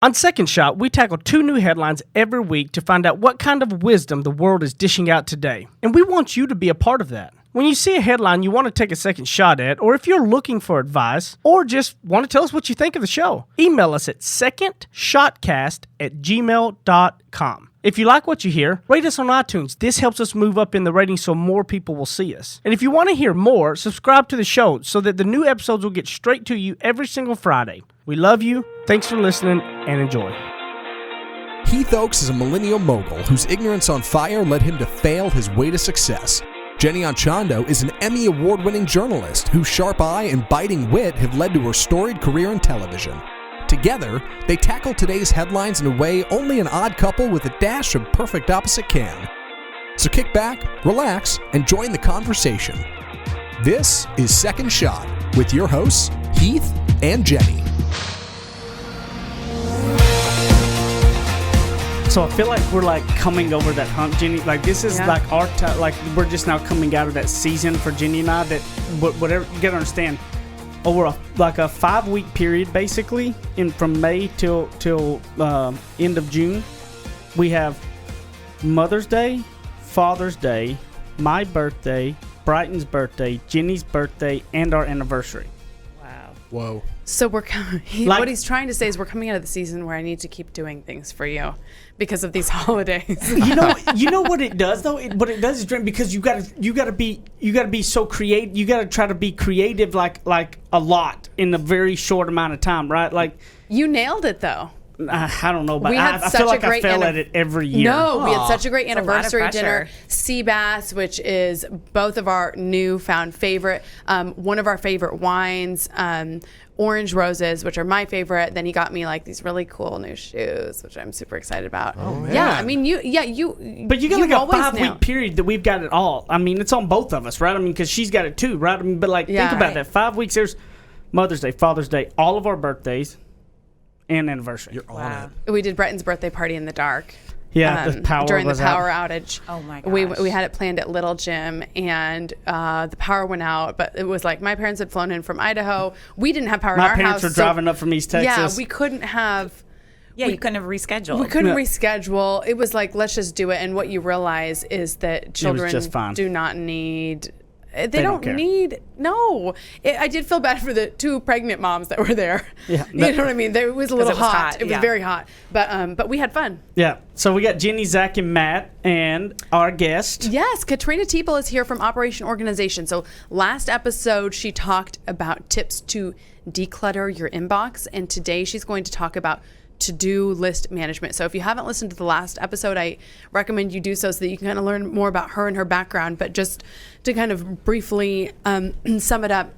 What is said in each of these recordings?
On Second Shot, we tackle 2 new headlines every week to find out what kind of wisdom the world is dishing out today. And we want you to be a part of that. When you see a headline you want to take a second shot at, or if you're looking for advice, or just want to tell us what you think of the show, email us at secondshotcast@gmail.com. If you like what you hear, rate us on iTunes. This helps us move up in the ratings so more people will see us. And if you want to hear more, subscribe to the show so that the new episodes will get straight to you every single Friday. We love you. Thanks for listening and enjoy. Heath Oaks is a millennial mogul whose ignorance on fire led him to fail his way to success. Jenny Anchondo is an Emmy award-winning journalist whose sharp eye and biting wit have led to her storied career in television. Together, they tackle today's headlines in a way only an odd couple with a dash of perfect opposite can. So kick back, relax, and join the conversation. This is Second Shot with your hosts, Heath and Jenny. So I feel like we're like coming over that hump, Jenny. Like this is like our time. Like we're just now coming out of that season for Jenny and I. That whatever you gotta understand, over a 5-week period, basically, from May till end of June, we have Mother's Day, Father's Day, my birthday, Brighton's birthday, Jenny's birthday, and our anniversary. Wow. Whoa. So we're what he's trying to say is we're coming out of the season where I need to keep doing things for you because of these holidays. You know what it does though. What it does is because you gotta be so creative. You gotta try to be creative like a lot in a very short amount of time, right? Like you nailed it though. I don't know, but I feel like I fail at it every year. No, we had such a great anniversary dinner. pressure. Sea bass, which is both of our newfound favorite. One of our favorite wines. Orange roses, which are my favorite. Then he got me like these really cool new shoes, which I'm super excited about. Oh man. Yeah, I mean But you got like a 5-week period that we've got it all. I mean, it's on both of us, right? I mean, because she's got it too, right? I mean, but like think about that. 5 weeks. There's Mother's Day, Father's Day, all of our birthdays, and anniversary. You're on it. We did Breton's birthday party in the dark. Yeah, the power during the was power out. outage. Oh my gosh. We had it planned at Little Gym, and the power went out. But it was like my parents had flown in from Idaho. We didn't have power in our house. My parents were driving up from East Texas. Yeah, we couldn't have. Yeah, you couldn't have rescheduled. We couldn't reschedule. It was like, let's just do it. And what you realize is that children do not need. They don't need. No, I did feel bad for the 2 pregnant moms that were there. Yeah, you know what I mean. It was a little hot. It was very hot, but we had fun. Yeah. So we got Jenny, Zach, and Matt, and our guest. Yes, Katrina Teeple is here from Operation Organization. So last episode she talked about tips to declutter your inbox, and today she's going to talk about to-do list management. So if you haven't listened to the last episode, I recommend you do so that you can kind of learn more about her and her background. But just to kind of briefly sum it up,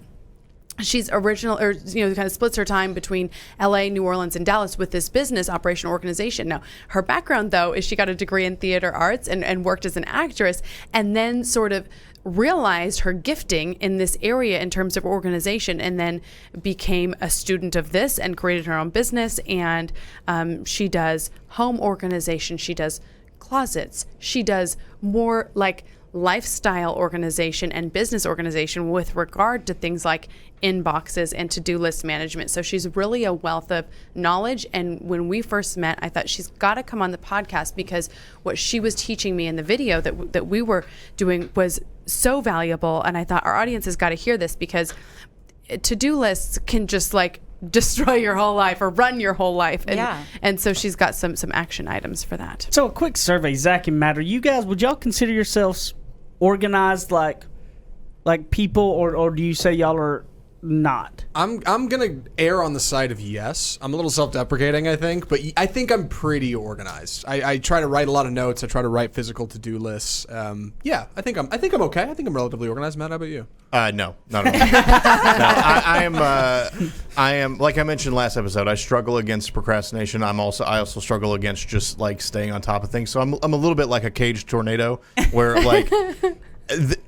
she's kind of splits her time between LA, New Orleans, and Dallas with this business Operation Organization. Now, her background, though, is she got a degree in theater arts and worked as an actress, and then sort of realized her gifting in this area in terms of organization, and then became a student of this and created her own business. And she does home organization, she does closets, she does more like lifestyle organization and business organization with regard to things like inboxes and to-do list management. So she's really a wealth of knowledge. And when we first met, I thought she's got to come on the podcast because what she was teaching me in the video that we were doing was so valuable. And I thought our audience has got to hear this because to-do lists can just like destroy your whole life or run your whole life. And so she's got some action items for that. So a quick survey, Zach and Matt, would y'all consider yourselves organized like people, or do you say y'all are not? I'm gonna err on the side of yes. I'm a little self-deprecating, I think, but I think I'm pretty organized. I try to write a lot of notes. I try to write physical to-do lists. Yeah, I think I'm okay. I think I'm relatively organized. Matt, how about you? No, not at all. No, I am like I mentioned last episode. I struggle against procrastination. I also struggle against just like staying on top of things. So I'm a little bit like a caged tornado, where like.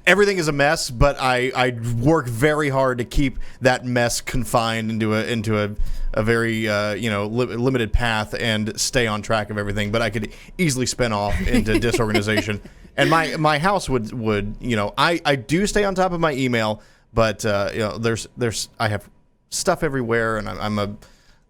Everything is a mess, but I work very hard to keep that mess confined into a very limited path and stay on track of everything. But I could easily spin off into disorganization. And my house would I do stay on top of my email, but there's I have stuff everywhere, and I'm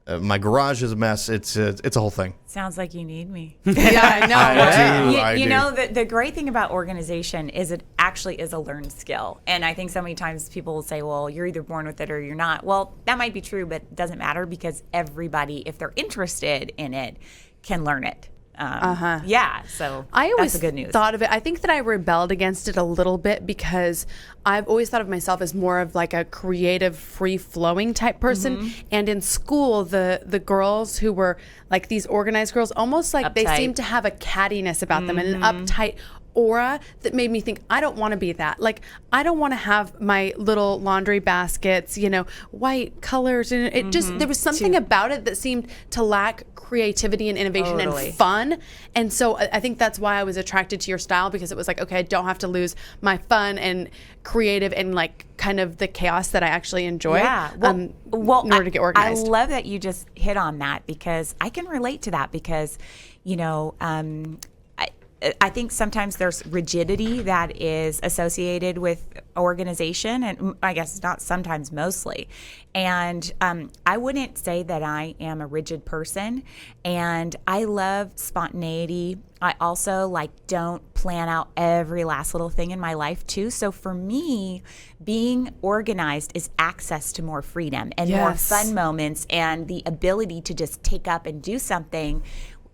My garage is a mess. It's a whole thing. Sounds like you need me. Yeah, I know. I do. You know, the great thing about organization is it actually is a learned skill. And I think so many times people will say, well, you're either born with it or you're not. Well, that might be true, but it doesn't matter because everybody, if they're interested in it, can learn it. Yeah, so I always that's the good news. thought of it. I think that I rebelled against it a little bit because I've always thought of myself as more of like a creative, free-flowing type person. And in school, the girls who were like these organized girls, almost like they Uptight. seemed to have a cattiness about them and an uptight aura that made me think I don't want to be that. Like I don't want to have my little laundry baskets, white colors, and it just there was something about it that seemed to lack creativity and innovation Totally. and fun. And so I think that's why I was attracted to your style, because it was like, okay, I don't have to lose my fun and creative and like kind of the chaos that I actually enjoy. Yeah. In order to get organized. I love that you just hit on that because I can relate to that because, I think sometimes there's rigidity that is associated with organization, and I guess not sometimes, mostly. And I wouldn't say that I am a rigid person, and I love spontaneity. I also don't plan out every last little thing in my life too. So for me, being organized is access to more freedom and more Yes. fun moments and the ability to just take up and do something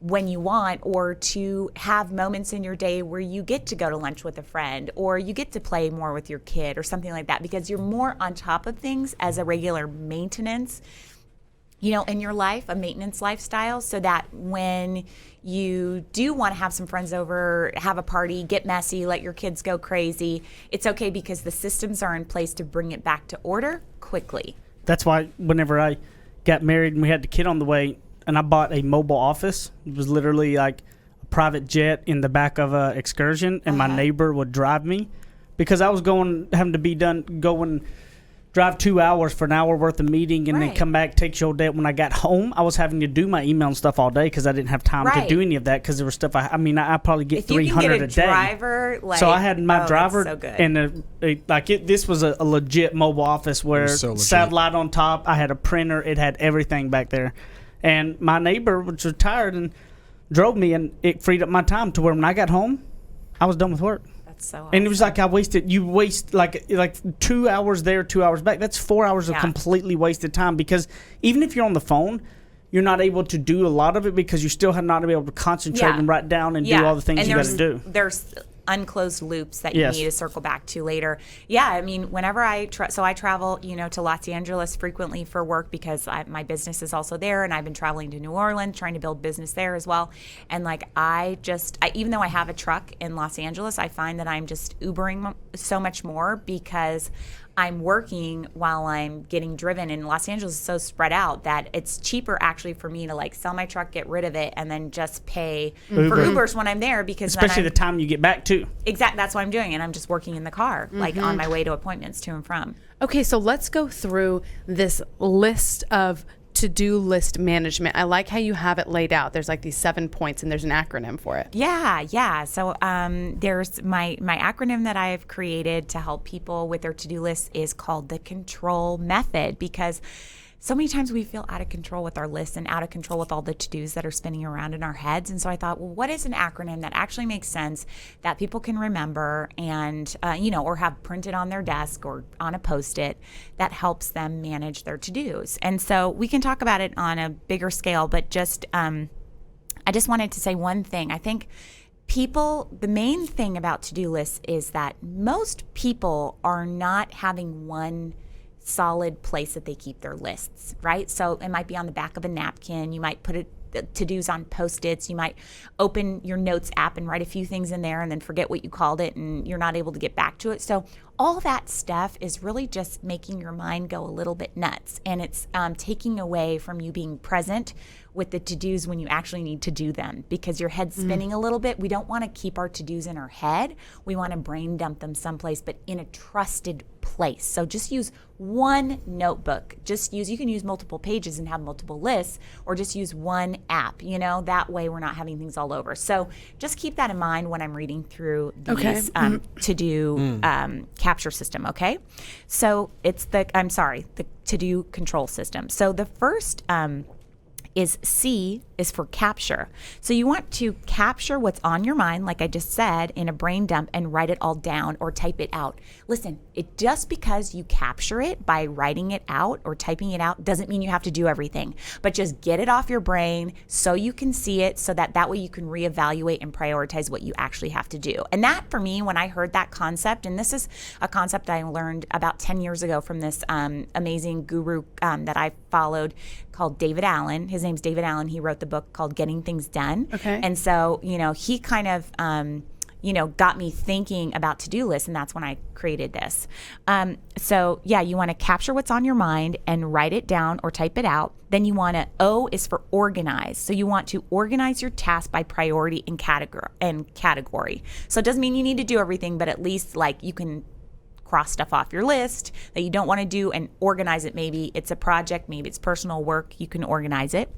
when you want, or to have moments in your day where you get to go to lunch with a friend or you get to play more with your kid or something like that, because you're more on top of things as a regular maintenance, in your life, a maintenance lifestyle, so that when you do want to have some friends over, have a party, get messy, let your kids go crazy, it's okay because the systems are in place to bring it back to order quickly. That's why whenever I got married and we had the kid on the way, and I bought a mobile office. It was literally like a private jet in the back of a excursion, and my neighbor would drive me because I was having to be done drive 2 hours for an hour worth of meeting and then Right. come back, take your day. When I got home, I was having to do my email and stuff all day because I didn't have time to Right. do any of that because there was stuff I probably get If you 300 can get a a day. driver, So I had my driver that's so good. and this was a legit mobile office where was so legit. satellite on top. I had a printer. It had everything back there. And my neighbor was retired and drove me, and it freed up my time to where when I got home, I was done with work. That's so awesome. And it was like you waste like 2 hours there, 2 hours back. That's 4 hours of Yeah. completely wasted time, because even if you're on the phone, you're not able to do a lot of it because you still have not been able to concentrate Yeah. and write down and do all the things And you got to do. There's unclosed loops that you Yes. need to circle back to later. Yeah, I mean, whenever I travel, to Los Angeles frequently for work because my business is also there, and I've been traveling to New Orleans trying to build business there as well. And I even though I have a truck in Los Angeles, I find that I'm just Ubering so much more because I'm working while I'm getting driven. And Los Angeles is so spread out that it's cheaper actually for me to sell my truck, get rid of it, and then just pay for Ubers when I'm there, because Especially then the time you get back too. exactly, that's what I'm doing, and I'm just working in the car, on my way to appointments to and from. Okay, so let's go through this list of to-do list management. I like how you have it laid out. There's these 7 points, and there's an acronym for it. Yeah. So there's my acronym that I've created to help people with their to-do list is called the control method, because so many times we feel out of control with our lists and out of control with all the to-dos that are spinning around in our heads. And so I thought, well, what is an acronym that actually makes sense that people can remember and, or have printed on their desk or on a Post-it that helps them manage their to-dos? And so we can talk about it on a bigger scale, but just, I just wanted to say one thing. I think the main thing about to-do lists is that most people are not having one solid place that they keep their lists, right? So it might be on the back of a napkin. You might put it to-dos on Post-its. You might open your notes app and write a few things in there and then forget what you called it, and you're not able to get back to it. So all that stuff is really just making your mind go a little bit nuts, and it's taking away from you being present with the to-dos when you actually need to do them, because your head's spinning a little bit. We don't want to keep our to-dos in our head. We want to brain dump them someplace, but in a trusted place. So just use one notebook. You can use multiple pages and have multiple lists, or just use one app, that way we're not having things all over. So just keep that in mind when I'm reading through these to-do capture system, okay? So it's the to-do control system. So the first C is for capture. So you want to capture what's on your mind, like I just said, in a brain dump and write it all down or type it out. Listen, just because you capture it by writing it out or typing it out doesn't mean you have to do everything, but just get it off your brain so you can see it, so that way you can reevaluate and prioritize what you actually have to do. And that, for me, when I heard that concept, and this is a concept I learned about 10 years ago from this amazing guru that I followed called David Allen. His name's David Allen. He wrote the book called Getting Things Done. Okay. And so, he kind of, got me thinking about to-do lists, and that's when I created this. So you want to capture what's on your mind and write it down or type it out. Then you want to, O is for organize. So you want to organize your task by priority and category. So it doesn't mean you need to do everything, but at least you can cross stuff off your list that you don't want to do and organize it. Maybe it's a project, maybe it's personal work, you can organize it.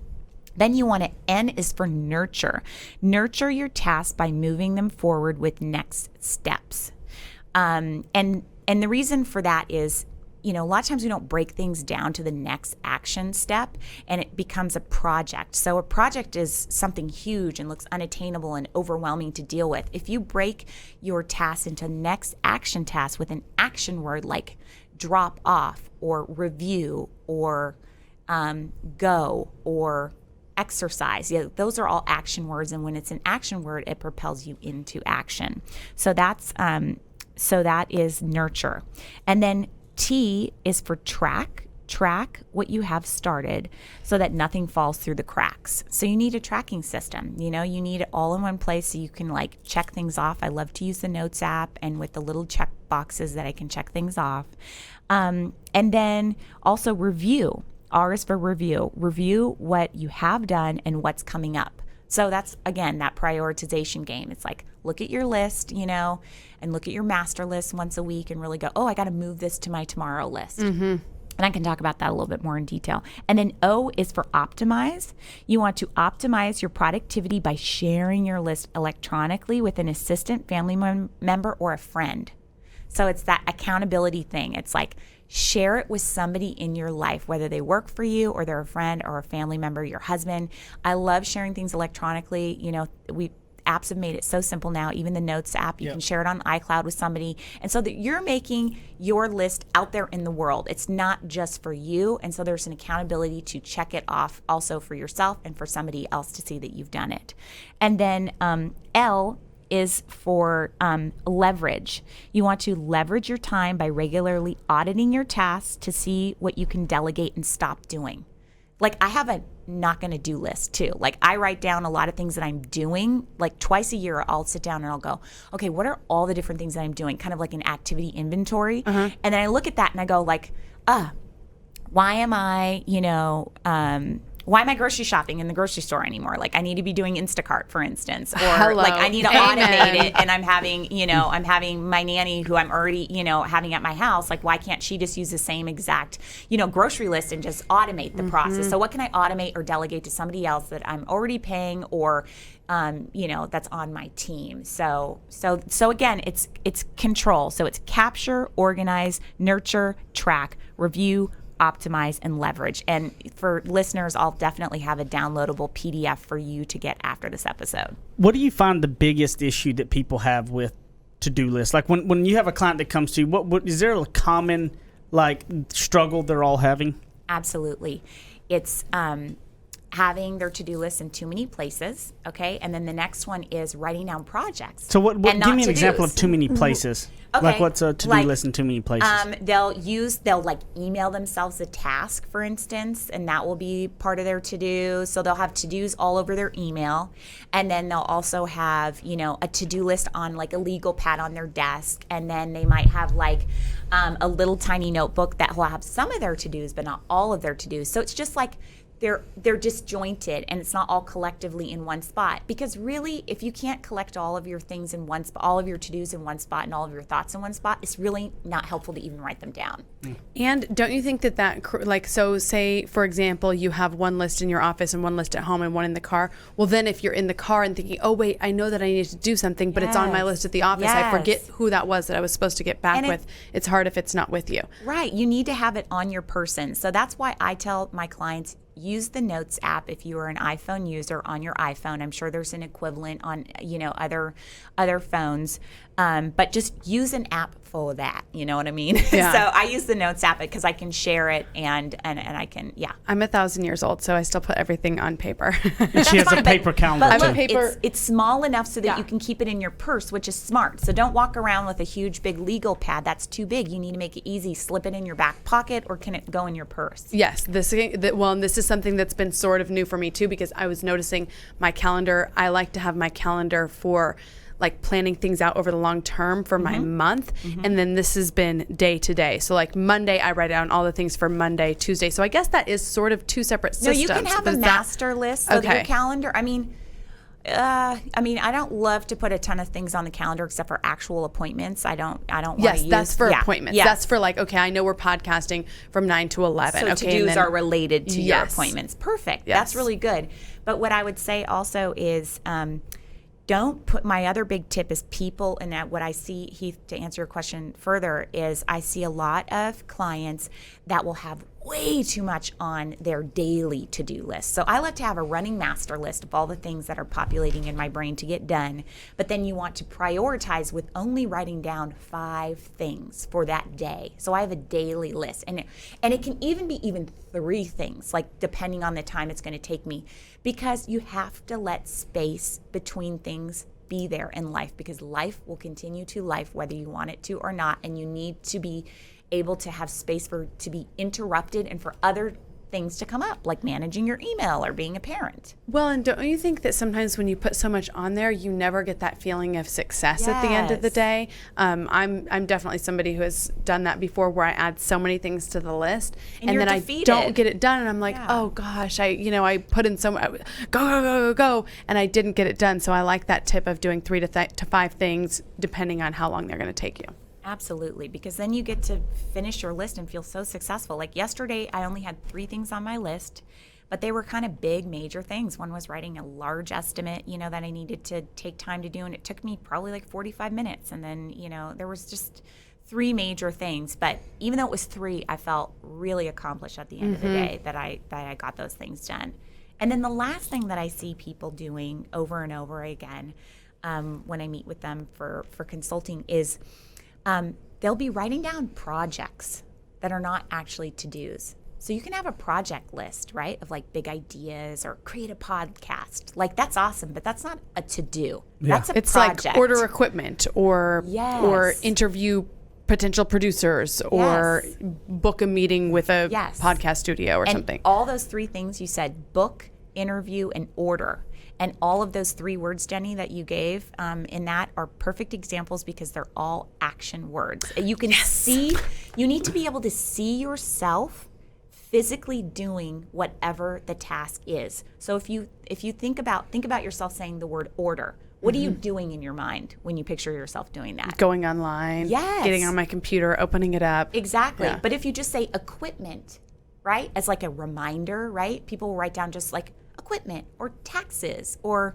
Then you want to, N is for nurture. Nurture your tasks by moving them forward with next steps. And the reason for that is, a lot of times we don't break things down to the next action step, and it becomes a project. So a project is something huge and looks unattainable and overwhelming to deal with. If you break your task into next action tasks with an action word like drop off or review or go or exercise, those are all action words. And when it's an action word, it propels you into action. So that is nurture. And then T is for track what you have started so that nothing falls through the cracks. So you need a tracking system. You need it all in one place so you can check things off. I love to use the Notes app and with the little check boxes that I can check things off. And then also review. R is for review. Review what you have done and what's coming up. So that's, again, that prioritization game. It's look at your list, and look at your master list once a week and really go, I got to move this to my tomorrow list. Mm-hmm. And I can talk about that a little bit more in detail. And then O is for optimize. You want to optimize your productivity by sharing your list electronically with an assistant, family member, or a friend. So it's that accountability thing. It's share it with somebody in your life, whether they work for you or they're a friend or a family member, your husband. I love sharing things electronically. Apps have made it so simple now. Even the Notes app, you can share it on iCloud with somebody. And so that you're making your list out there in the world. It's not just for you. And so there's an accountability to check it off also for yourself and for somebody else to see that you've done it. And then L is for leverage. You want to leverage your time by regularly auditing your tasks to see what you can delegate and stop doing. I have a not going to do list too. I write down a lot of things that I'm doing. Twice a year, I'll sit down and I'll go, okay, what are all the different things that I'm doing? Kind of like an activity inventory. Uh-huh. And then I look at that and I go why am I, why am I grocery shopping in the grocery store anymore? I need to be doing Instacart, for instance, or I need to automate it. And I'm having, I'm having my nanny who I'm already, having at my house. Why can't she just use the same exact, grocery list and just automate the process? So what can I automate or delegate to somebody else that I'm already paying or, that's on my team? So again, it's control. So it's capture, organize, nurture, track, review, optimize, and leverage. And for listeners, I'll definitely have a downloadable PDF for you to get after this episode. What do you find the biggest issue that people have with to-do lists? When you have a client that comes to you, what is there a common struggle they're all having? Absolutely. It's having their to-do list in too many places, okay? And then the next one is writing down projects. So give me an example of too many places. Okay. What's a to-do list in too many places? They'll email themselves a task, for instance, and that will be part of their to-do. So they'll have to-dos all over their email. And then they'll also have, a to-do list on a legal pad on their desk. And then they might have a little tiny notebook that will have some of their to-dos, but not all of their to-dos. So it's just they're disjointed and it's not all collectively in one spot. Because really, if you can't collect all of your things in one spot, all of your to-dos in one spot and all of your thoughts in one spot, it's really not helpful to even write them down. And don't you think that so say, for example, you have one list in your office and one list at home and one in the car. Well, then if you're in the car and thinking, oh, wait, I know that I need to do something, but it's on my list at the office. I forget who that was that I was supposed to get back with. It's hard if it's not with you. Right. You need to have it on your person. So that's why I tell my clients, use the Notes app if you are an iPhone user on your iPhone. I'm sure there's an equivalent on, other phones. But just use an app full of that. You know what I mean? Yeah. So I use the Notes app because I can share it and I can, I'm 1,000 years old, so I still put everything on paper. And she has a paper calendar But too. look, paper- it's small enough so that Yeah. you can keep it in your purse, which is smart. So don't walk around with a huge, big legal pad. That's too big. You need to make it easy. Slip it in your back pocket, or can it go in your purse? Yes, this is something that's been sort of new for me too, because I was noticing my calendar. I like to have my calendar for like planning things out over the long term for my month, and then this has been day to day. So like Monday, I write down all the things for Monday, Tuesday. So I guess that is sort of two separate systems. No, you can have a master list of your calendar. I mean, I don't love to put a ton of things on the calendar except for actual appointments. I don't want to use. Yes, that's for appointments. Yes. That's for like, okay, I know we're podcasting from 9 to 11. So okay, to-dos are related to your Yes. appointments. Perfect. Yes. That's really good. But what I would say also is don't put, my other big tip is people, and that what I see, Heath, to answer your question further, is I see a lot of clients that will have way too much on their daily to-do list. So I like to have a running master list of all the things that are populating in my brain to get done, but then you want to prioritize with only writing down 5 things for that day. So I have a daily list, and it can even be 3 things, like depending on the time it's going to take me, because you have to let space between things be there in life, because life will continue to life whether you want it to or not, and you need to be able to have space to be interrupted and for other things to come up, like managing your email or being a parent. Well, and don't you think that sometimes when you put so much on there, you never get that feeling of success at the end of the Yes. day? I'm definitely somebody who has done that before, where I add so many things to the list, And you're then defeated. I don't get it done, and I'm like, Yeah. oh gosh, I put in so much, go, and I didn't get it done. So I like that tip of doing 3 to 5 things, depending on how long they're going to take you. Absolutely, because then you get to finish your list and feel so successful. Like yesterday, I only had 3 things on my list, but they were kind of big, major things. One was writing a large estimate, that I needed to take time to do, and it took me probably like 45 minutes. And then, there was just 3 major things. But even though it was 3, I felt really accomplished at the end of the day that I got those things done. And then the last thing that I see people doing over and over again when I meet with them for consulting is they'll be writing down projects that are not actually to-dos. So you can have a project list, right, of like big ideas or create a podcast. Like that's awesome, but that's not a to-do. Yeah. That's a It's project. like order equipment or Yes. interview potential producers or Yes. book a meeting with a Yes. podcast studio or and something. all those 3 things you said: book, interview, and order. And all of those 3 words, Jenny, that you gave in that are perfect examples, because they're all action words. You can see, you need to be able to see yourself physically doing whatever the task is. So if you think about yourself saying the word order, what are you doing in your mind when you picture yourself doing that? Going online, Yes. getting on my computer, opening it up. Exactly. Yeah. But if you just say equipment, right, as like a reminder, right? People will write down just like equipment or taxes or,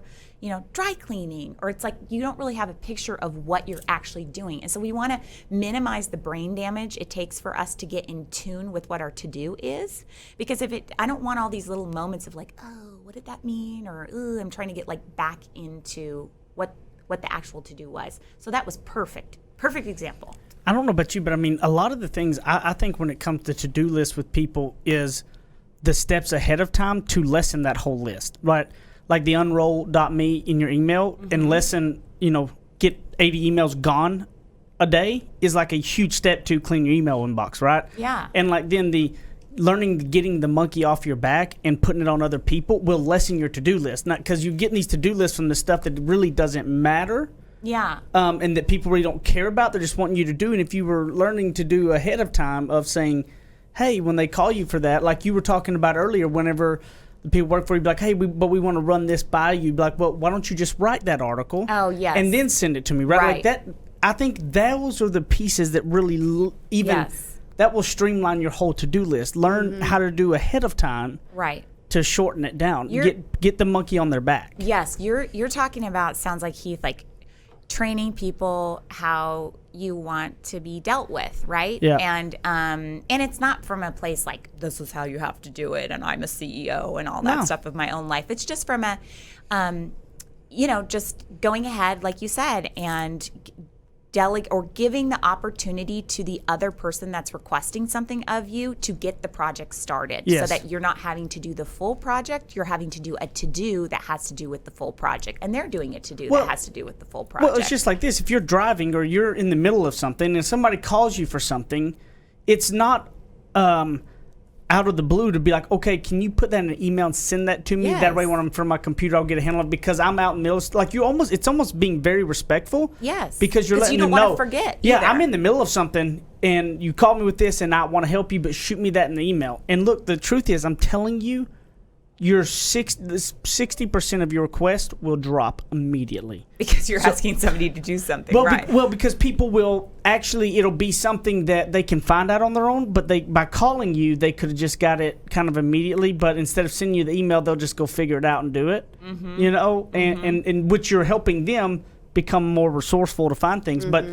dry cleaning, or it's like you don't really have a picture of what you're actually doing. And so we want to minimize the brain damage it takes for us to get in tune with what our to-do is, because I don't want all these little moments of like, oh, what did that mean? Or, ooh, I'm trying to get like back into what the actual to-do was. So that was perfect example. I don't know about you, but I mean, a lot of the things I think when it comes to to-do lists with people is the steps ahead of time to lessen that whole list, right? Like the unroll.me in your email and lessen, get 80 emails gone a day is like a huge step to clean your email inbox, right? Yeah. And like then the getting the monkey off your back and putting it on other people will lessen your to-do list. Not because you're getting these to-do lists from the stuff that really doesn't matter. Yeah. And that people really don't care about. They're just wanting you to do. And if you were learning to do ahead of time of saying, hey, when they call you for that, like you were talking about earlier, whenever the people work for you, be like, hey, but we want to run this by you. Be like, well, why don't you just write that article? Oh, yes. And then send it to me, right? Like Right. that. I think those are the pieces that really Yes. that will streamline your whole to-do list. Learn how to do ahead of time Right. to shorten it down. Get the monkey on their back. Yes, you're talking about, sounds like, Heath, like training people how you want to be dealt with, right? Yeah. And it's not from a place like, this is how you have to do it, and I'm a CEO and all that stuff of my own life. It's just from a, just going ahead, like you said, and giving the opportunity to the other person that's requesting something of you to get the project started, so that you're not having to do the full project. You're having to do a to-do that has to do with the full project, and they're doing a to-do that has to do with the full project. Well, it's just like this. If you're driving or you're in the middle of something and somebody calls you for something, it's not out of the blue to be like, okay, can you put that in an email and send that to me? Yes. That way when I'm from my computer, I'll get a handle of it because I'm out in the middle. Like it's almost being very respectful. Yes. Because you're letting you don't them know. want to forget. Yeah, either. I'm in the middle of something and you call me with this and I want to help you, but shoot me that in the email. And look, the truth is, I'm telling you, your 60% of your request will drop immediately. Because you're asking somebody to do something, Well, right? Because people will actually, it'll be something that they can find out on their own, but by calling you, they could have just got it kind of immediately, but instead of sending you the email, they'll just go figure it out and do it, and which you're helping them become more resourceful to find things. But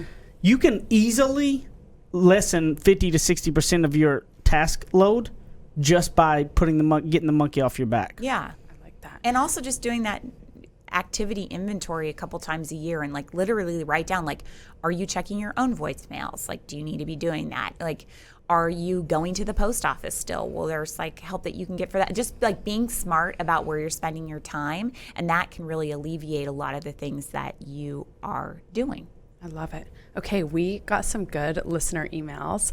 you can easily lessen 50 to 60% of your task load just by getting the monkey off your back. Yeah. I like that. And also just doing that activity inventory a couple times a year and like literally write down, like, are you checking your own voicemails? Like, do you need to be doing that? Like, are you going to the post office still? Well, there's like help that you can get for that. Just like being smart about where you're spending your time, and that can really alleviate a lot of the things that you are doing. I love it. Okay, we got some good listener emails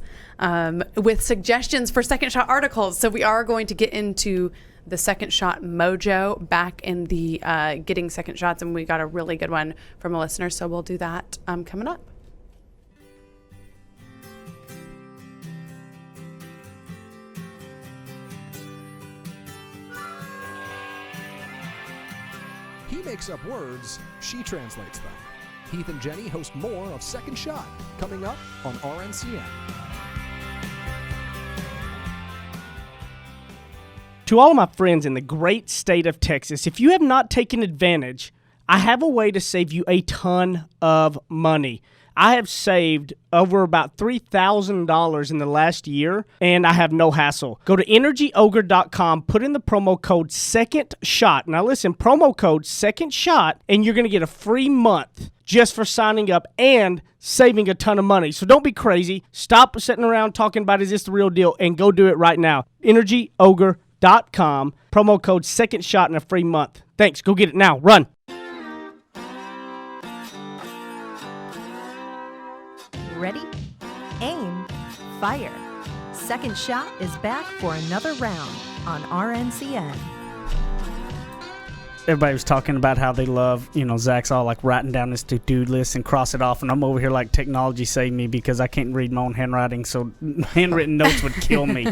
with suggestions for Second Shot articles. So we are going to get into the Second Shot mojo back in the getting second shots, and we got a really good one from a listener. So we'll do that coming up. He makes up words, she translates them. Heath and Jenny host more of Second Shot, coming up on RNCN. To all of my friends in the great state of Texas, if you have not taken advantage, I have a way to save you a ton of money. I have saved over about $3,000 in the last year, and I have no hassle. Go to energyogre.com, put in the promo code SECONDSHOT. Now listen, promo code SECONDSHOT, and you're going to get a free month just for signing up and saving a ton of money. So don't be crazy. Stop sitting around talking about, is this the real deal? And go do it right now. energyogre.com, promo code SECONDSHOT, and a free month. Thanks. Go get it now. Run. Ready? Aim. Fire. Second Shot is back for another round on RNCN. Everybody was talking about how they love, Zach's all like writing down this to-do list and cross it off, and I'm over here like, technology saved me because I can't read my own handwriting, so handwritten notes would kill me.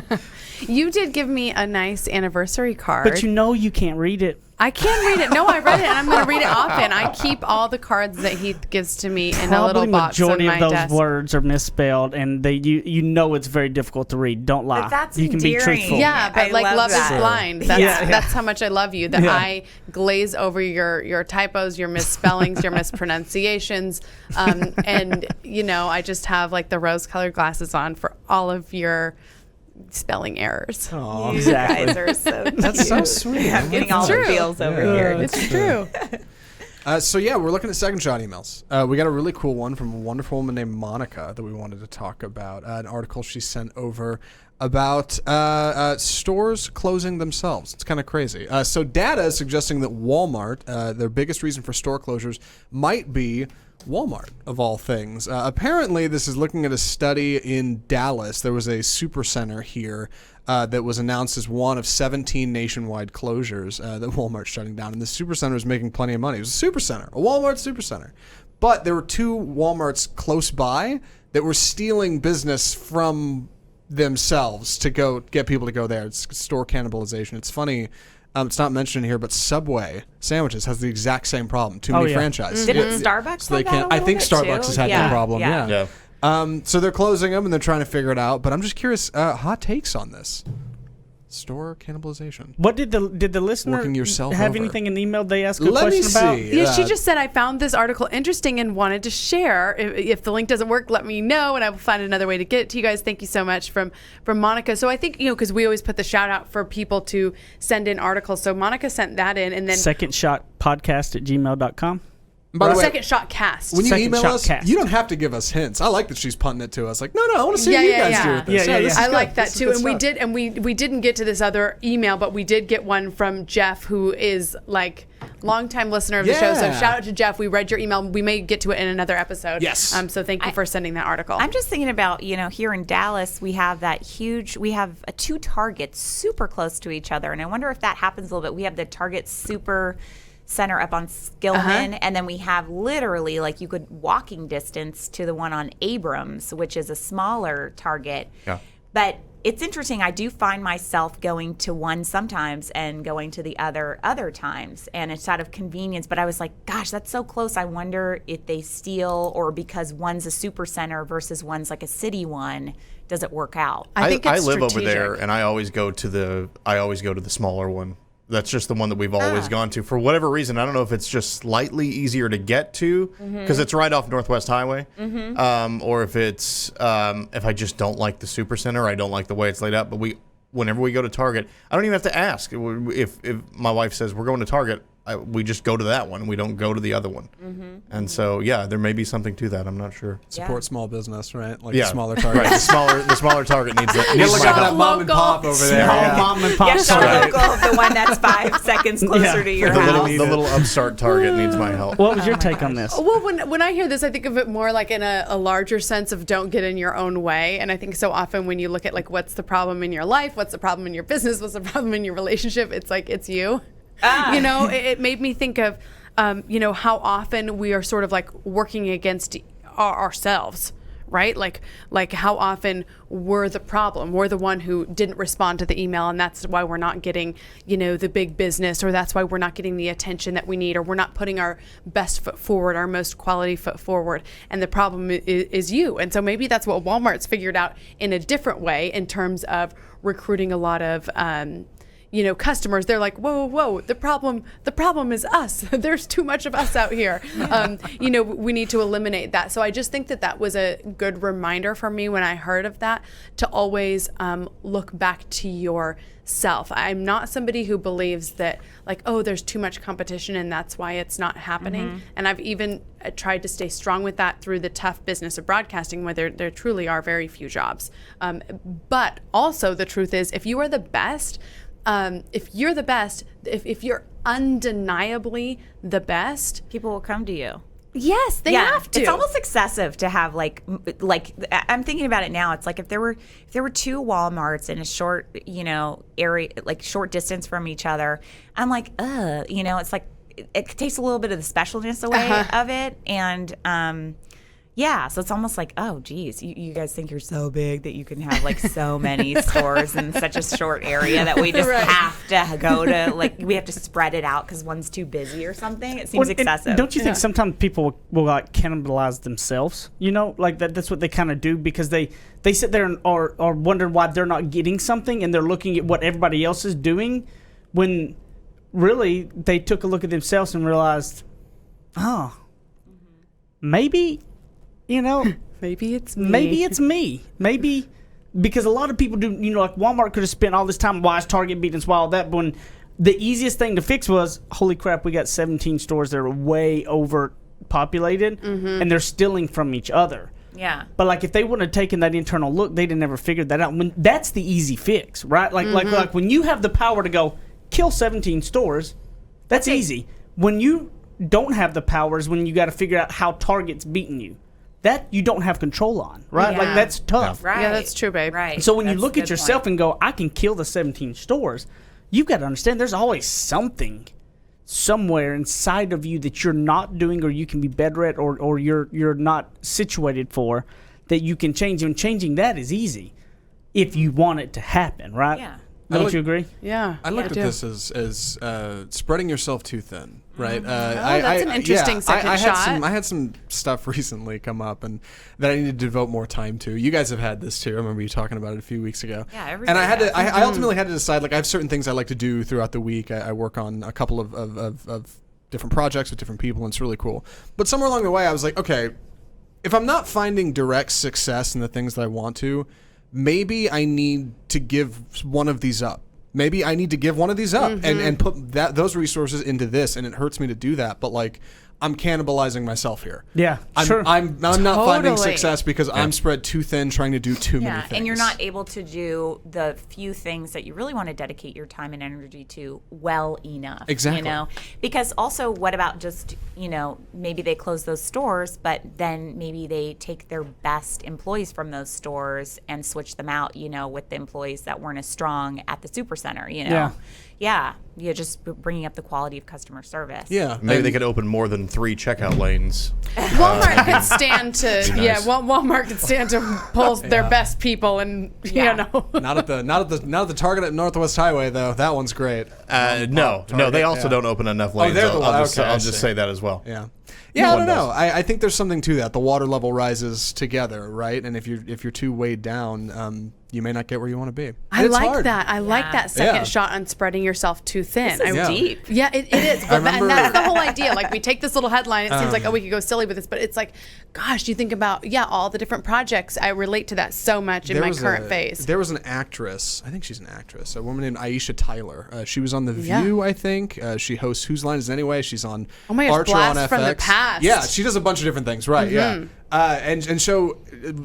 You did give me a nice anniversary card. But you can't read it. I can read it. No, I read it, and I'm going to read it often. I keep all the cards that Heath gives to me in a little box on my desk. Probably majority of those words are misspelled, and it's very difficult to read. Don't lie. But that's you can endearing. be truthful. Yeah, but I like love that. is blind. That's how much I love you. That I glaze over your typos, your misspellings, your mispronunciations, and I just have like the rose-colored glasses on for all of your spelling errors. Oh, Exactly. You guys are so cute. That's so sweet. I'm getting all the feels over here. It's true. So we're looking at Second Shot emails. We got a really cool one from a wonderful woman named Monica that we wanted to talk about. An article she sent over about stores closing themselves. It's kind of crazy. So data is suggesting that Walmart, their biggest reason for store closures might be Walmart, of all things. Apparently, this is looking at a study in Dallas. There was a supercenter here that was announced as one of 17 nationwide closures that Walmart's shutting down. And the supercenter is making plenty of money. It was a supercenter, a Walmart supercenter. But there were two Walmarts close by that were stealing business from themselves to go get people to go there. It's store cannibalization. It's funny. It's not mentioned here, but Subway sandwiches has the exact same problem. Too many franchises. Didn't Starbucks So they have that a can't. I little think bit Starbucks too? has had that problem. Yeah. So they're closing them and they're trying to figure it out. But I'm just curious, hot takes on this. Store cannibalization. What did the listener Working yourself have over. anything in the email they asked a Let me question about? see. Yeah, she just said, I found this article interesting and wanted to share. If the link doesn't work, let me know, and I will find another way to get it to you guys. Thank you so much from Monica. So I think, because we always put the shout out for people to send in articles. So Monica sent that in, and then secondshotpodcast@gmail.com. By the way, Second Shot Cast. when you Second email Shot us, Cast. you don't have to give us hints. I like that she's punting it to us. Like, no, I want to see what you guys do with this. Yeah, this is I good. like that This is too. good And we stuff. did, and we didn't get to this other email, but we did get one from Jeff, who is like longtime listener of the show. So Yeah. shout out to Jeff. We read your email. We may get to it in another episode. Yes. So thank you for sending that article. I'm just thinking about, here in Dallas, we have two Targets super close to each other. And I wonder if that happens a little bit. We have the Target Super Center up on Skillman, and then we have literally, like, you could walking distance to the one on Abrams, which is a smaller Target. Yeah. But it's interesting. I do find myself going to one sometimes and going to the other times, and it's out of convenience. But I was like, gosh, that's so close. I wonder if they steal, or because one's a super center versus one's like a city one, does it work out? I think I it's live over strategic. there, and I always go to the smaller one. That's just the one that we've always gone to for whatever reason. I don't know if it's just slightly easier to get to because it's right off Northwest Highway, or if it's if I just don't like the Super Center, I don't like the way it's laid out. But whenever we go to Target, I don't even have to ask. If my wife says we're going to Target, we just go to that one. We don't go to the other one. And so, yeah, there may be something to that. I'm not sure. Support small business, right? Like Yeah, the smaller Target. Right. The smaller Target needs that. You Needs look my at that help. mom and pop over there. Small Yeah. mom and pop Yeah, store. shop local, the one that's 5 seconds closer to your The house. little upstart Target needs my help. What was your take on this? Well, when I hear this, I think of it more like in a larger sense of don't get in your own way. And I think so often when you look at like what's the problem in your life, what's the problem in your business, what's the problem in your relationship, it's like it's you. It made me think of how often we are sort of like working against ourselves. Right? Like how often we're the problem. We're the one who didn't respond to the email, and that's why we're not getting, the big business, or that's why we're not getting the attention that we need, or we're not putting our best foot forward, our most quality foot forward. And the problem is you. And so maybe that's what Walmart's figured out in a different way in terms of recruiting a lot of customers. They're like, whoa, the problem is us. There's too much of us out here. We need to eliminate that. So I just think that was a good reminder for me when I heard of that, to always look back to yourself. I'm not somebody who believes that like, oh, there's too much competition and that's why it's not happening. And I've even tried to stay strong with that through the tough business of broadcasting, where there truly are very few jobs. But also the truth is, if you are the best, if you're undeniably the best, People will come to you. yes, they have to. It's almost excessive to have like I'm thinking about it now. It's like if there were 2 Walmarts in a short, area, like short distance from each other, I'm like, it's like it takes a little bit of the specialness away of it. And so it's almost like, oh, geez, you guys think you're so big that you can have like so many stores in such a short area that we just have to go to, like, we have to spread it out because one's too busy or something. It seems excessive. Don't you think sometimes people will like cannibalize themselves? Like that's what they kind of do, because they sit there and are wondering why they're not getting something, and they're looking at what everybody else is doing, when really they took a look at themselves and realized, maybe. Maybe it's me. Maybe it's me. Maybe because a lot of people do, like Walmart could have spent all this time, why is Target beating us, why all that, but when the easiest thing to fix was, holy crap, we got 17 stores that are way overpopulated, and they're stealing from each other. Yeah. But like if they wouldn't have taken that internal look, they'd have never figured that out. That's the easy fix, right? Like when you have the power to go kill 17 stores, that's easy. When you don't have the powers, when you got to figure out how Target's beating you. That you don't have control on, right? Yeah. Like that's tough. Right. Yeah, that's true, babe. Right. So when you That's look a at good yourself point. and go, I can kill the 17 stores, you've got to understand there's always something somewhere inside of you that you're not doing, or you can be better at, or you're not situated for, that you can change. And changing that is easy if you want it to happen, right? Yeah. Don't you agree? Yeah. I looked do. at this as spreading yourself too thin. right? That's an interesting second shot. I had some stuff recently come up and that I needed to devote more time to. You guys have had this too. I remember you talking about it a few weeks ago. Yeah, and I had to. I ultimately had to decide. Like, I have certain things I like to do throughout the week. I work on a couple of different projects with different people, and it's really cool. But somewhere along the way, I was like, okay, if I'm not finding direct success in the things that I want to, maybe I need to give one of these up. Maybe I need to give one of these up and put those resources into this, and it hurts me to do that. But like, I'm cannibalizing myself here. Yeah, sure. I'm not finding Totally. success because I'm spread too thin trying to do too many things. And you're not able to do the few things that you really want to dedicate your time and energy to well enough. Exactly. You know, because also, what about just, maybe they close those stores, but then maybe they take their best employees from those stores and switch them out, with the employees that weren't as strong at the supercenter. Yeah, you're just bringing up the quality of customer service. Yeah. Maybe they could open more than 3 checkout lanes. Walmart could stand to nice. Walmart could stand to pull their best people and Not at the Target at Northwest Highway though. That one's great. No, they also don't open enough lanes. they're the I'll one. just say that as well. Yeah. No I one don't know. does. I think there's something to that. The water level rises together, right? And if you're too weighed down, you may not get where you want to be. I It's like hard. that. I like that second Yeah. shot on spreading yourself too thin. This is deep. Yeah, it is. But remember- and that's the whole idea. Like, we take this little headline. It seems like, we could go silly with this, but it's like, gosh, you think about all the different projects. I relate to that so much in my current phase. There was an actress. I think she's an actress. A woman named Aisha Tyler. She was on The Yeah. View. I think she hosts Whose Line Is It Anyway. She's on Oh my gosh, Archer Blast on from the FX. Past. Yeah, she does a bunch of different things. Right. Yeah. And so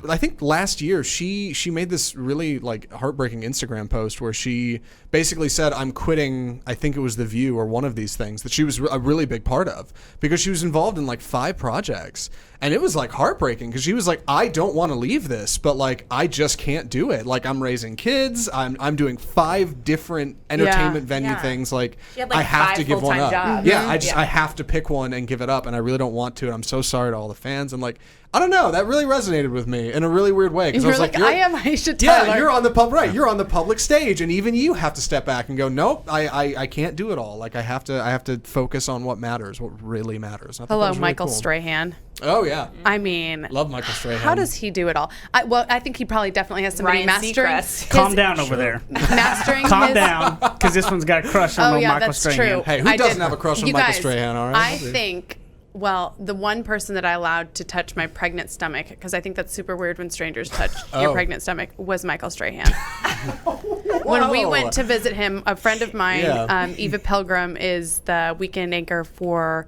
I think last year she made this really like heartbreaking Instagram post where she basically said, I'm quitting, I think it was The View or one of these things that she was a really big part of, because she was involved in like 5 projects. And it was like heartbreaking because she was like, I don't want to leave this, but like, I just can't do it. Like, I'm raising kids. I'm doing 5 different entertainment venue Yeah. things. Like, She had, like, I have 5 to give one full-time up. jobs. Yeah, I have to pick one and give it up. And I really don't want to. And I'm so sorry to all the fans. And like, I don't know. That really resonated with me in a really weird way. Because I was like, I am Aisha Tyler. yeah, you're on the You're on the public stage, and even you have to step back and go, nope, I can't do it all. Like, I have to focus on what matters, what really matters. I thought that Hello, was really Michael cool. Strahan. Oh yeah, I mean, love Michael Strahan. how does he do it all? I think he probably definitely has somebody Ryan mastering. Seacrest. Calm down over there. Mastering Calm his, down, because this one's got a crush on Oh, old yeah, Michael that's Strahan. true. Hey, who I doesn't did- have a crush on You Michael guys, Strahan? All right, I think, the one person that I allowed to touch my pregnant stomach, because I think that's super weird when strangers touch your pregnant stomach, was Michael Strahan. When we went to visit him, a friend of mine, Yeah. Eva Pilgrim, is the weekend anchor for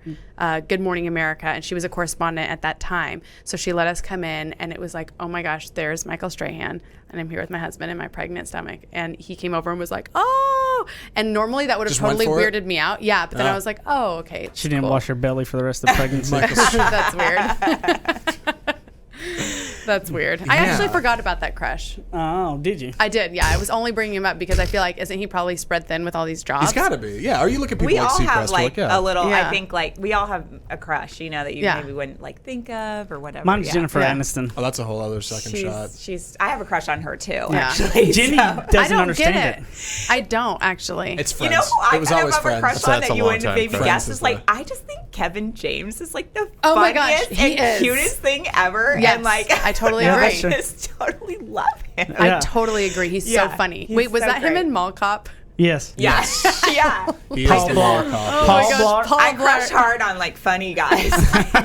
Good Morning America, and she was a correspondent at that time. So she let us come in, and it was like, oh my gosh, there's Michael Strahan, and I'm here with my husband in my pregnant stomach. And he came over and was like, oh. And normally that would have Just went totally for it? weirded me out. Yeah, but then I was like, oh, okay. it's She didn't cool. wash her belly for the rest of the pregnancy. That's weird. That's weird. I actually forgot about that crush. Oh, did you? I did, yeah. I was only bringing him up because I feel like, isn't he probably spread thin with all these jobs? He's got to be. Yeah. Or you look at people We like all have Seacrest, like yeah. a little. Yeah. I think like we all have a crush, that you Yeah. maybe wouldn't like think of or whatever. Mine's yeah. Jennifer Yeah. Aniston. Oh, that's a whole other second shot. I have a crush on her too. Yeah. Actually, Jenny so. doesn't I don't understand get it. I don't, actually. It's You friends. know who I it was kind of always have friends. a crush on That's that a you long wouldn't time. maybe Friends guess is is like the- I just think Kevin James is like the Oh my funniest gosh, he and is. cutest thing ever. Yes, And like I totally Yeah, agree. that's true. I just totally love him. Yeah. I totally agree. He's so Yeah, funny. he's Wait, was so that him great. in Mall Cop? Yes. Yes. yeah. He is Paul the Blart. Mall Cop. Paul gosh, Blart. Paul I Blart. crush hard on like funny guys,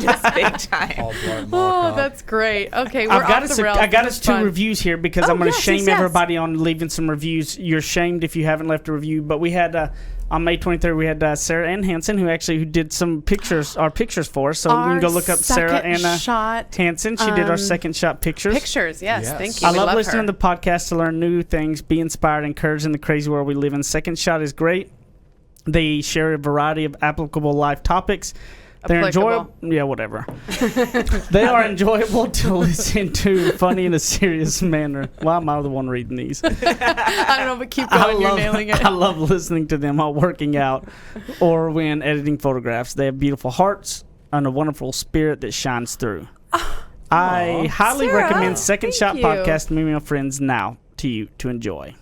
just big time. Paul Blart, Mall Oh, Cop. that's great. Okay, we're I've got off us. the rails. I got This us is 2 fun. reviews here because Oh, I'm going to yes, shame yes, yes. everybody on leaving some reviews. You're shamed if you haven't left a review. But we had on May 23rd, we had Sarah Ann Hansen who did some pictures, our pictures for us. So you can go look up Sarah second Ann shot Hansen. She did our second shot pictures. pictures. Yes, Yes. thank you. I We love listening her. to the podcast to learn new things, be inspired, encouraged in the crazy world we live in. Second Shot is great. They share a variety of applicable life topics. They're enjoyable. Applicable. Yeah, whatever. They are enjoyable to listen to, funny in a serious manner. Why am I the one reading these? I don't know, but keep going. You're nailing it. I love listening to them while working out or when editing photographs. They have beautiful hearts and a wonderful spirit that shines through. I highly Sarah, recommend Second thank Shot you. Podcast, Me and My Friends, now to you to enjoy.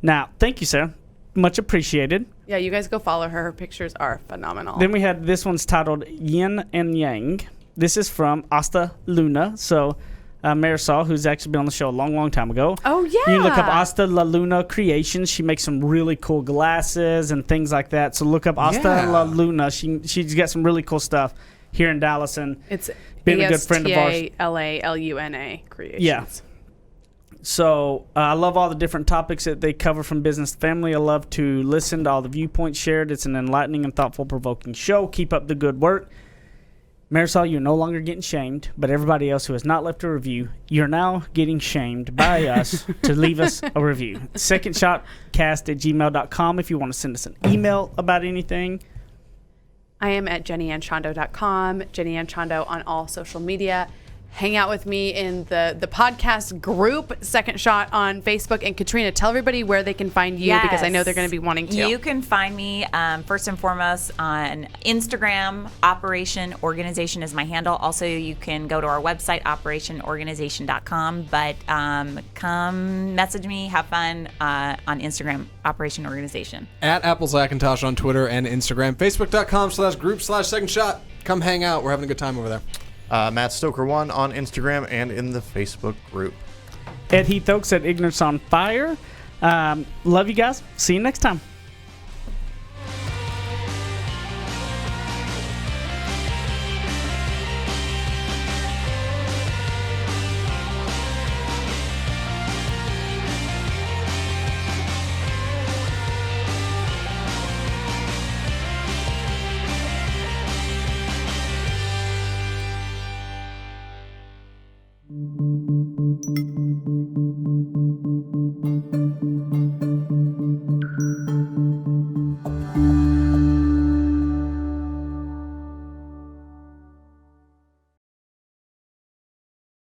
Now, thank you, Sarah. Much appreciated. Yeah, you guys go follow her. Her pictures are phenomenal. Then we had this one's titled Yin and Yang. This is from Asta Luna. So Marisol, who's actually been on the show a long, long time ago. Oh, yeah. You look up Asta La Luna Creations. She makes some really cool glasses and things like that. So look up Asta La Luna. She's got some really cool stuff here in Dallas. And It's been a good friend of ours. ASTALALUNA Creations. Yeah. So I love all the different topics that they cover from business to family. I love to listen to all the viewpoints shared. It's an enlightening and thoughtful, provoking show. Keep up the good work. Marisol, you're no longer getting shamed, but everybody else who has not left a review, you're now getting shamed by us to leave us a review. secondshotcast@gmail.com if you want to send us an email about anything. I am at JennyAnnChondo.com, Jenny Ann Chondo on all social media. Hang out with me in the podcast group, Second Shot on Facebook. And Katrina, tell everybody where they can find you because I know they're going to be wanting to. You can find me first and foremost on Instagram. Operation Organization is my handle. Also, you can go to our website, operationorganization.com. But come message me, have fun on Instagram, Operation Organization. At Apples Akintosh on Twitter and Instagram. Facebook.com/group/Second Shot. Come hang out. We're having a good time over there. Matt Stoker1 on Instagram and in the Facebook group. Ed Heath Oaks at Ignorance on Fire. Love you guys. See you next time.